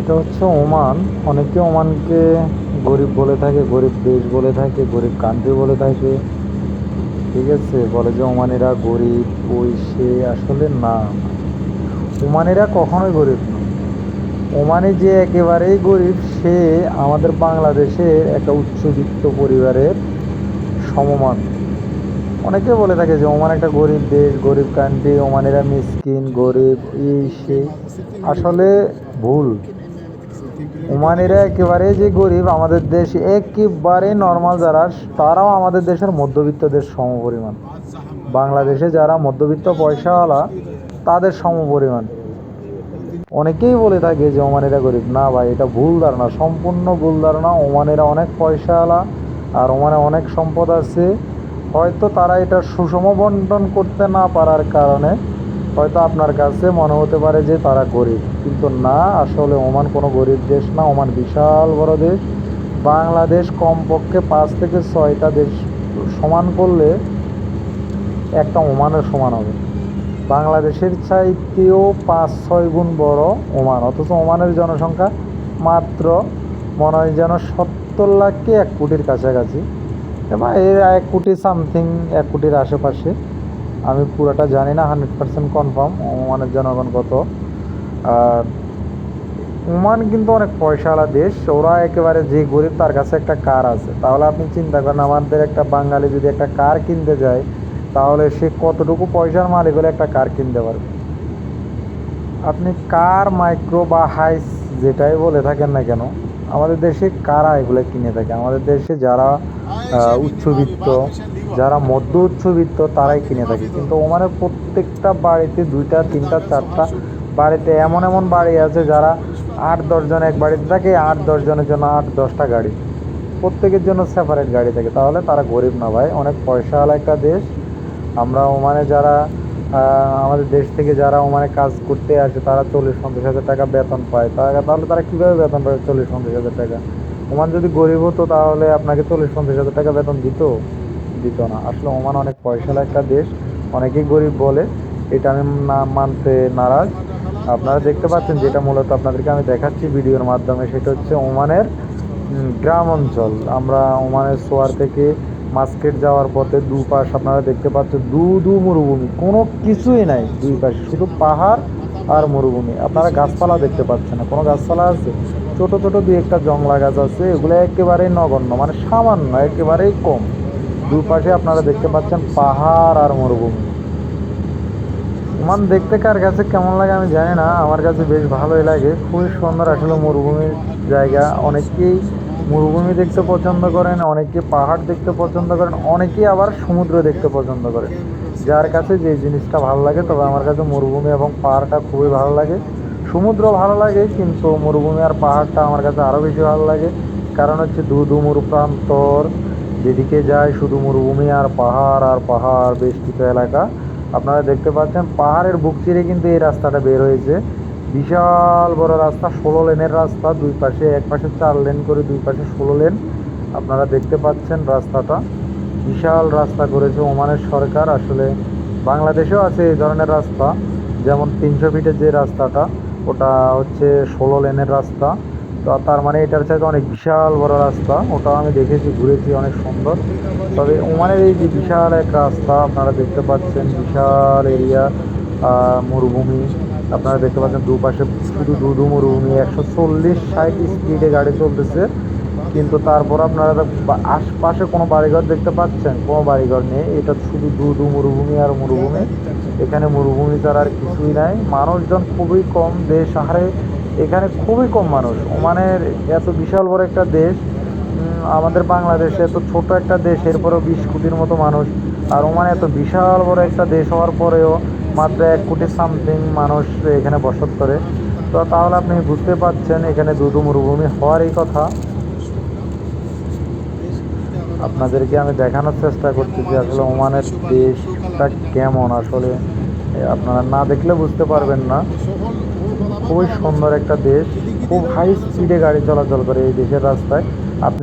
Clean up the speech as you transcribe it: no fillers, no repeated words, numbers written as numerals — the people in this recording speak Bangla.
এটা হচ্ছে ওমান। অনেকে ওমানকে গরিব বলে থাকে, গরিব দেশ বলে থাকে, গরিব কান্ট্রি বলে থাকে। ঠিক আছে, বলে যে ওমানিরা গরিব, ওই সে আসলে না, ওমানিরা কখনোই গরিব না। ওমানি যে একেবারেই গরিব, সে আমাদের বাংলাদেশের একটা উচ্চবিত্ত পরিবারের সমমান। অনেকে বলে থাকে যে ওমান একটা গরিব দেশ, গরিব কান্ট্রি, ওমানিরা মিসকিন গরিব, এই সেই। আসলে ভুল। ওমানিরা একেবারে যে গরিব, আমাদের দেশ একেবারে নর্মাল যারা, তারাও আমাদের দেশের মধ্যবিত্ত দেশ সমপরিমাণ। বাংলাদেশে যারা মধ্যবিত্ত পয়সাওয়ালা, তাদের সমপরিমাণ। অনেকেই বলে থাকে যে ওমানিরা গরিব, না ভাই, এটা ভুল ধারণা, সম্পূর্ণ ভুল ধারণা। ওমানিরা অনেক পয়সাওয়ালা, আর ওমানে অনেক সম্পদ আছে। হয়তো তারা এটা সুষম বন্টন করতে না পারার কারণে হয়তো আপনার কাছে মনে হতে পারে যে তারা গরিব, কিন্তু না, আসলে ওমান কোনো গরিব দেশ না। ওমান বিশাল বড় দেশ। বাংলাদেশ কমপক্ষে 5 থেকে 6টা দেশ সমান করলে একটা ওমানের সমান হবে। বাংলাদেশের চাইতেও 5-6 গুণ বড় ওমান, অথচ ওমানের জনসংখ্যা মাত্র মনে হয় যেন 70 লাখ কি 1 কোটির কাছাকাছি, এবং এর 1 কোটি সামথিং, 1 কোটির আশেপাশে। আমি পুরোটা জানি না, 100% কনফার্ম ওমানের জনগণ কত। আর ওমান কিন্তু অনেক পয়সাওয়ালা দেশ। ওরা একেবারে যে গরিব তার কাছে একটা কার আছে। তাহলে আপনি চিন্তা করেন, আমাদের একটা বাঙালি যদি একটা কার কিনতে যায়, তাহলে সে কতটুকু পয়সার মালিক হলে একটা কার কিনতে পারবে। আপনি কার, মাইক্রো বা হাইস যেটাই বলে থাকেন না কেন, আমাদের দেশে কারা এগুলো কিনে থাকে? আমাদের দেশে যারা উচ্চবিত্ত, যারা মধ্য উচ্চবিত্ত, তারাই কিনে থাকে। কিন্তু ওমানের প্রত্যেকটা বাড়িতে 2টা 3টা 4টা বাড়িতে এমন এমন বাড়ি আছে, যারা 8-10 জন এক বাড়িতে থাকে, 8-10 জনের জন্য 8-10টা গাড়ি, প্রত্যেকের জন্য সেপারেট গাড়ি থাকে। তাহলে তারা গরিব না ভাই, অনেক পয়সাওয়ালা একটা দেশ। আমরা ওমানে যারা আমাদের দেশ থেকে যারা ওমানে কাজ করতে আসে, তারা 40-50 হাজার টাকা বেতন পায়। তাহলে তারা কীভাবে বেতন পায় 40-50 হাজার টাকা? ওমান যদি গরিব হতো, তাহলে আপনাকে 40-50 হাজার টাকা বেতন দিত না। আসলে ওমান অনেক পয়সাওয়ালা একটা দেশ। অনেকেই গরিব বলে, এটা আমি না মানতে নারাজ। আপনারা দেখতে পাচ্ছেন, যেটা মূলত আপনাদেরকে আমি দেখাচ্ছি ভিডিওর মাধ্যমে, সেটা হচ্ছে ওমানের গ্রাম অঞ্চল। আমরা ওমানের সোয়ার থেকে মাস্কেট যাওয়ার পথে দুপাশ আপনারা দেখতে পাচ্ছেন, দু মরুভূমি, কোনো কিছুই নাই। দুই পাশে শুধু পাহাড় আর মরুভূমি। আপনারা গাছপালা দেখতে পাচ্ছেন না, কোনো গাছপালা আছে? ছোট ছোট 2-1টা জংলা গাছ আছে, এগুলো একেবারেই নগণ্য, মানে সামান্য, একেবারেই কম। দুপাশে আপনারা দেখতে পাচ্ছেন পাহাড় আর মরুভূমি। ওমান দেখতে কার কাছে কেমন লাগে আমি জানি না, আমার কাছে বেশ ভালোই লাগে, খুবই সুন্দর আসলে মরুভূমির জায়গা। অনেকেই মরুভূমি দেখতে পছন্দ করেন, অনেকে পাহাড় দেখতে পছন্দ করেন, অনেকেই আবার সমুদ্র দেখতে পছন্দ করেন। যার কাছে যে জিনিসটা ভালো লাগে, তবে আমার কাছে মরুভূমি এবং পাহাড়টা খুবই ভালো লাগে। সমুদ্র ভালো লাগে, কিন্তু মরুভূমি আর পাহাড়টা আমার কাছে আরও বেশি ভালো লাগে। কারণ হচ্ছে দু মরুপ্রান্তর, যেদিকে যায় শুধু মরুভূমি আর পাহাড় আর পাহাড়, বেষ্টিত এলাকা। আপনারা দেখতে পাচ্ছেন পাহাড়ের বুক চিরে কিন্তু এই রাস্তাটা বের হয়েছে। বিশাল বড় রাস্তা, 16 লেনের রাস্তা, দুই পাশে, এক পাশে 4 লেন করে, দুই পাশে 16 লেন। আপনারা দেখতে পাচ্ছেন রাস্তাটা, বিশাল রাস্তা করেছে ওমানের সরকার। আসলে বাংলাদেশেও আছে এই ধরনের রাস্তা, যেমন 300 ফিটের যে রাস্তাটা, ওটা হচ্ছে 16 লেনের রাস্তা। তো তার মানে এটার চাইতে অনেক বিশাল বড় রাস্তা, ওটাও আমি দেখেছি, ঘুরেছি, অনেক সুন্দর। তবে ওমানের এই যে বিশাল এক রাস্তা আপনারা দেখতে পাচ্ছেন, বিশাল এরিয়া, মরুভূমি আপনারা দেখতে পাচ্ছেন, দুপাশে শুধু মরুভূমি। 140-160 স্পিডে গাড়ি চলতেছে, কিন্তু তারপর আপনারা আশপাশে কোনো বাড়িঘর দেখতে পাচ্ছেন? কোনো বাড়িঘর নেই, এটা শুধু মরুভূমি আর মরুভূমি। এখানে মরুভূমি ছাড়া আর কিছুই নাই। মানুষজন খুবই কম, দেশ হারে এখানে খুবই কম মানুষ। ওমানের এত বিশাল বড় একটা দেশ, আমাদের বাংলাদেশে এত ছোট একটা দেশ, এরপরেও 20 কোটির মতো মানুষ। আর ওমান এত বিশাল বড় একটা দেশ হওয়ার পরেও মাত্র 1 কোটি সামথিং মানুষ এখানে বসত করে। তো তাহলে আপনি বুঝতে পারছেন এখানে মরুভূমি হওয়ারই কথা। আপনাদেরকে আমি দেখানোর চেষ্টা করতেছি আসলে ওমানের দেশটা কেমন। আসলে আপনারা না দেখলে বুঝতে পারবেন না। খুবই সুন্দর একটা দেশ, খুব হাই স্পিডে গাড়ি চলাচল করে এই দেশের রাস্তায়। আপনি